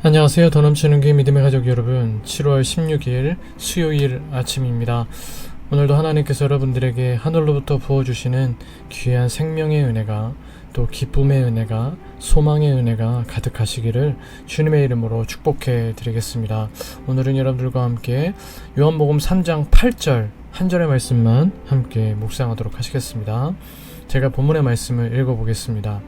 안녕하세요. 더 넘치는 교회 믿음의 가족 여러분, 7월 16일 수요일 아침입니다. 오늘도 하나님께서 여러분들에게 하늘로부터 부어주시는 귀한 생명의 은혜가, 또 기쁨의 은혜가, 소망의 은혜가 가득하시기를 주님의 이름으로 축복해 드리겠습니다. 오늘은 여러분들과 함께 요한복음 3장 8절 한 절의 말씀만 함께 묵상하도록 하시겠습니다. 제가 본문의 말씀을 읽어보겠습니다.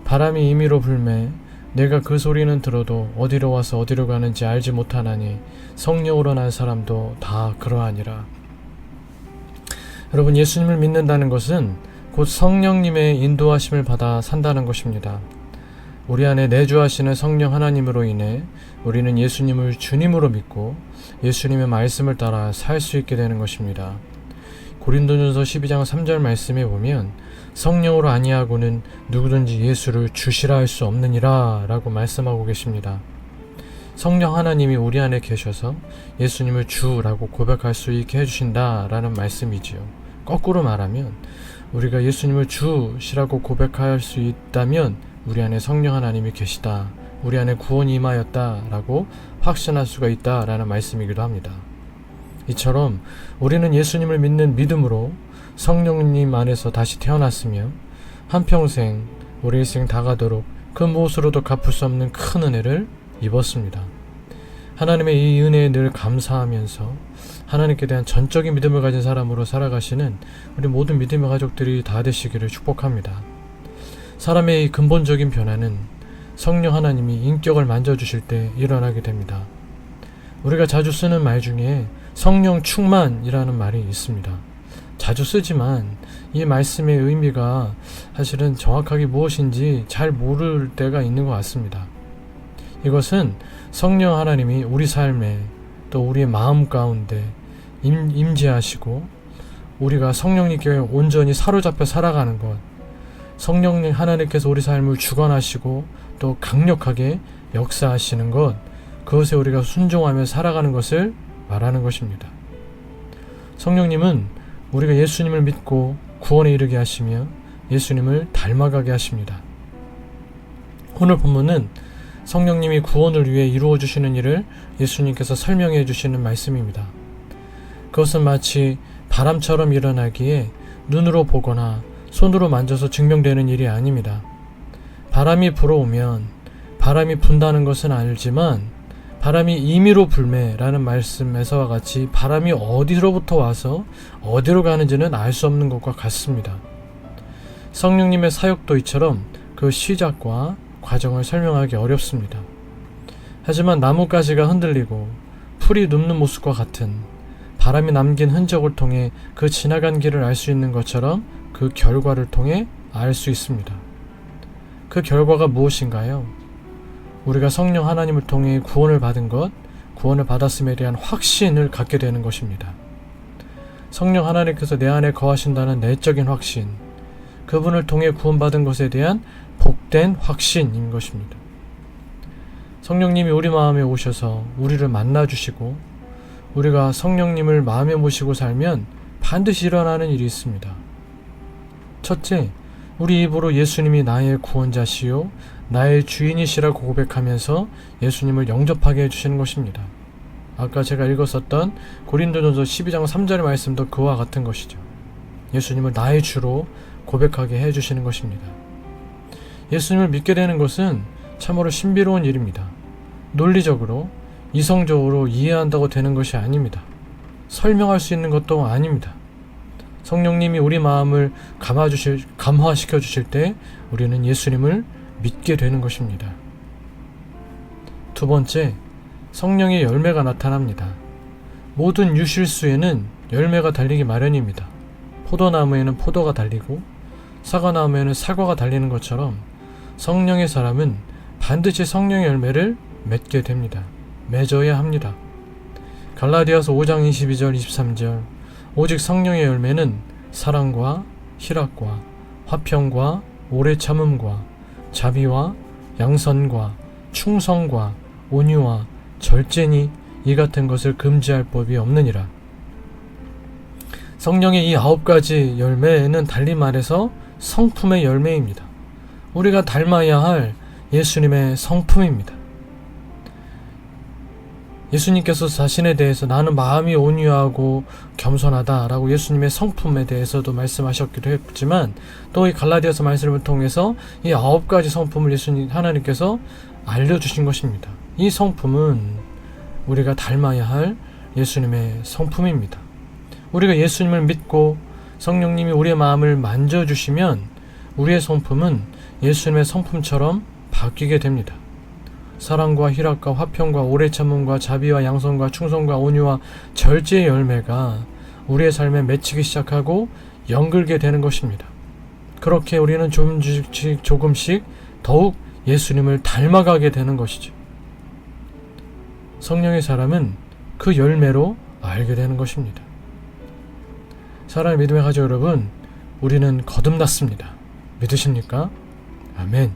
바람이 임의로 불매 내가 그 소리는 들어도 어디로 와서 어디로 가는지 알지 못하나니 성령으로 난 사람도 다 그러하니라. 여러분, 예수님을 믿는다는 것은 곧 성령님의 인도하심을 받아 산다는 것입니다. 우리 안에 내주하시는 성령 하나님으로 인해 우리는 예수님을 주님으로 믿고 예수님의 말씀을 따라 살 수 있게 되는 것입니다. 고린도전서 12장 3절 말씀에 보면 성령으로 아니하고는 누구든지 예수를 주시라 할 수 없느니라 라고 말씀하고 계십니다. 성령 하나님이 우리 안에 계셔서 예수님을 주라고 고백할 수 있게 해주신다 라는 말씀이지요. 거꾸로 말하면 우리가 예수님을 주시라고 고백할 수 있다면 우리 안에 성령 하나님이 계시다, 우리 안에 구원이 임하였다 라고 확신할 수가 있다 라는 말씀이기도 합니다. 이처럼 우리는 예수님을 믿는 믿음으로 성령님 안에서 다시 태어났으며 한평생 우리 일생 다가도록 그 무엇으로도 갚을 수 없는 큰 은혜를 입었습니다. 하나님의 이 은혜에 늘 감사하면서 하나님께 대한 전적인 믿음을 가진 사람으로 살아가시는 우리 모든 믿음의 가족들이 다 되시기를 축복합니다. 사람의 이 근본적인 변화는 성령 하나님이 인격을 만져주실 때 일어나게 됩니다. 우리가 자주 쓰는 말 중에 성령 충만이라는 말이 있습니다. 자주 쓰지만 이 말씀의 의미가 사실은 정확하게 무엇인지 잘 모를 때가 있는 것 같습니다. 이것은 성령 하나님이 우리 삶에 또 우리의 마음 가운데 임재하시고 우리가 성령님께 온전히 사로잡혀 살아가는 것, 성령님 하나님께서 우리 삶을 주관하시고 또 강력하게 역사하시는 것, 그것에 우리가 순종하며 살아가는 것을 말하는 것입니다. 성령님은 우리가 예수님을 믿고 구원에 이르게 하시며 예수님을 닮아가게 하십니다. 오늘 본문은 성령님이 구원을 위해 이루어 주시는 일을 예수님께서 설명해 주시는 말씀입니다. 그것은 마치 바람처럼 일어나기에 눈으로 보거나 손으로 만져서 증명되는 일이 아닙니다. 바람이 불어오면 바람이 분다는 것은 알지만 바람이 임의로 불매라는 말씀에서와 같이 바람이 어디로부터 와서 어디로 가는지는 알 수 없는 것과 같습니다. 성령님의 사역도 이처럼 그 시작과 과정을 설명하기 어렵습니다. 하지만 나뭇가지가 흔들리고 풀이 눕는 모습과 같은 바람이 남긴 흔적을 통해 그 지나간 길을 알 수 있는 것처럼 그 결과를 통해 알 수 있습니다. 그 결과가 무엇인가요? 우리가 성령 하나님을 통해 구원을 받은 것, 구원을 받았음에 대한 확신을 갖게 되는 것입니다. 성령 하나님께서 내 안에 거하신다는 내적인 확신, 그분을 통해 구원받은 것에 대한 복된 확신인 것입니다. 성령님이 우리 마음에 오셔서 우리를 만나주시고 우리가 성령님을 마음에 모시고 살면 반드시 일어나는 일이 있습니다. 첫째, 우리 입으로 예수님이 나의 구원자시요 나의 주인이시라고 고백하면서 예수님을 영접하게 해주시는 것입니다. 아까 제가 읽었었던 고린도전서 12장 3절의 말씀도 그와 같은 것이죠. 예수님을 나의 주로 고백하게 해주시는 것입니다. 예수님을 믿게 되는 것은 참으로 신비로운 일입니다. 논리적으로, 이성적으로 이해한다고 되는 것이 아닙니다. 설명할 수 있는 것도 아닙니다. 성령님이 우리 마음을 감화시켜 주실 때 우리는 예수님을 믿게 되는 것입니다. 두 번째, 성령의 열매가 나타납니다. 모든 유실수에는 열매가 달리기 마련입니다. 포도나무에는 포도가 달리고 사과나무에는 사과가 달리는 것처럼 성령의 사람은 반드시 성령의 열매를 맺게 됩니다. 맺어야 합니다. 갈라디아서 5장 22절 23절 오직 성령의 열매는 사랑과 희락과 화평과 오래 참음과 자비와 양선과 충성과 온유와 절제니 이 같은 것을 금지할 법이 없느니라. 성령의 이 9가지 열매는 달리 말해서 성품의 열매입니다. 우리가 닮아야 할 예수님의 성품입니다. 예수님께서 자신에 대해서 나는 마음이 온유하고 겸손하다라고 예수님의 성품에 대해서도 말씀하셨기도 했지만, 또 이 갈라디아서 말씀을 통해서 이 9가지 성품을 예수님 하나님께서 알려주신 것입니다. 이 성품은 우리가 닮아야 할 예수님의 성품입니다. 우리가 예수님을 믿고 성령님이 우리의 마음을 만져주시면 우리의 성품은 예수님의 성품처럼 바뀌게 됩니다. 사랑과 희락과 화평과 오래 참음과 자비와 양선과 충성과 온유와 절제의 열매가 우리의 삶에 맺히기 시작하고 연글게 되는 것입니다. 그렇게 우리는 조금씩 더욱 예수님을 닮아가게 되는 것이죠. 성령의 사람은 그 열매로 알게 되는 것입니다. 사랑하는 믿음의 가족 여러분, 우리는 거듭났습니다. 믿으십니까? 아멘.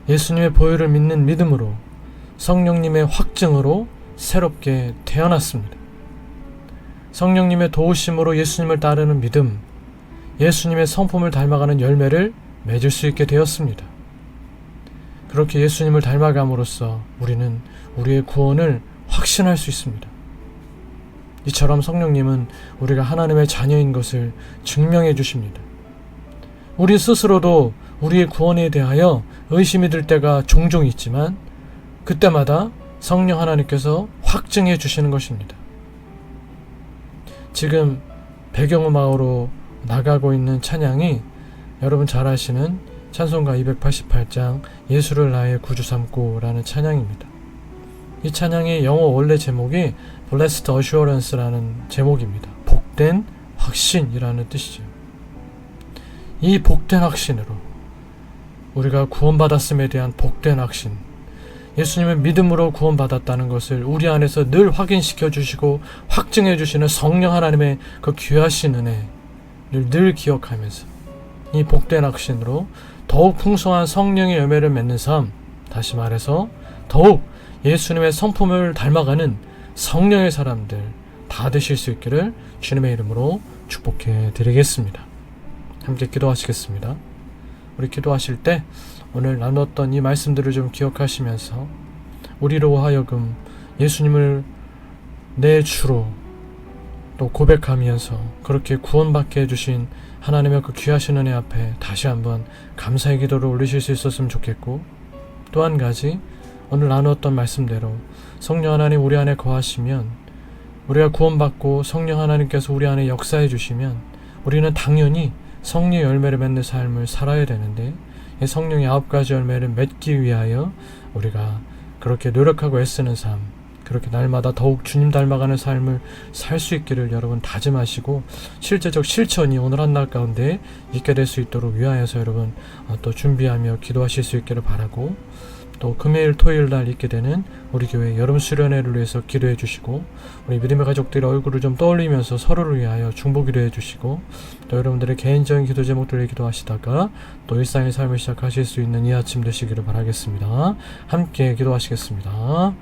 예수님의 보혈을 믿는 믿음으로, 성령님의 확증으로 새롭게 태어났습니다. 성령님의 도우심으로 예수님을 따르는 믿음, 예수님의 성품을 닮아가는 열매를 맺을 수 있게 되었습니다. 그렇게 예수님을 닮아감으로써 우리는 우리의 구원을 확신할 수 있습니다. 이처럼 성령님은 우리가 하나님의 자녀인 것을 증명해 주십니다. 우리 스스로도 우리의 구원에 대하여 의심이 들 때가 종종 있지만 그때마다 성령 하나님께서 확증해 주시는 것입니다. 지금 배경음악으로 나가고 있는 찬양이 여러분 잘 아시는 찬송가 288장 예수를 나의 구주 삼고라는 찬양입니다. 이 찬양의 영어 원래 제목이 Blessed Assurance라는 제목입니다. 복된 확신이라는 뜻이죠. 이 복된 확신으로 우리가 구원받았음에 대한 복된 확신, 예수님의 믿음으로 구원받았다는 것을 우리 안에서 늘 확인시켜 주시고 확증해 주시는 성령 하나님의 그 귀하신 은혜를 늘 기억하면서 이 복된 확신으로 더욱 풍성한 성령의 열매를 맺는 삶, 다시 말해서 더욱 예수님의 성품을 닮아가는 성령의 사람들 다 되실 수 있기를 주님의 이름으로 축복해 드리겠습니다. 함께 기도하시겠습니다. 우리 기도하실 때 오늘 나눴던 이 말씀들을 좀 기억하시면서 우리로 하여금 예수님을 내 주로 또 고백하면서 그렇게 구원받게 해주신 하나님의 그 귀하신 은혜 앞에 다시 한번 감사의 기도를 올리실 수 있었으면 좋겠고, 또 한 가지 오늘 나누었던 말씀대로 성령 하나님 우리 안에 거하시면, 우리가 구원받고 성령 하나님께서 우리 안에 역사해 주시면 우리는 당연히 성령의 열매를 맺는 삶을 살아야 되는데, 이 성령의 9가지 열매를 맺기 위하여 우리가 그렇게 노력하고 애쓰는 삶, 그렇게 날마다 더욱 주님 닮아가는 삶을 살 수 있기를 여러분 다짐하시고 실제적 실천이 오늘 한날 가운데 있게 될 수 있도록 위하여서 여러분 또 준비하며 기도하실 수 있기를 바라고, 또 금요일 토요일 날 있게 되는 우리 교회 여름 수련회를 위해서 기도해 주시고, 우리 믿음의 가족들의 얼굴을 좀 떠올리면서 서로를 위하여 중보기도 해 주시고, 또 여러분들의 개인적인 기도 제목들을 기도하시다가 또 일상의 삶을 시작하실 수 있는 이 아침 되시기를 바라겠습니다. 함께 기도하시겠습니다.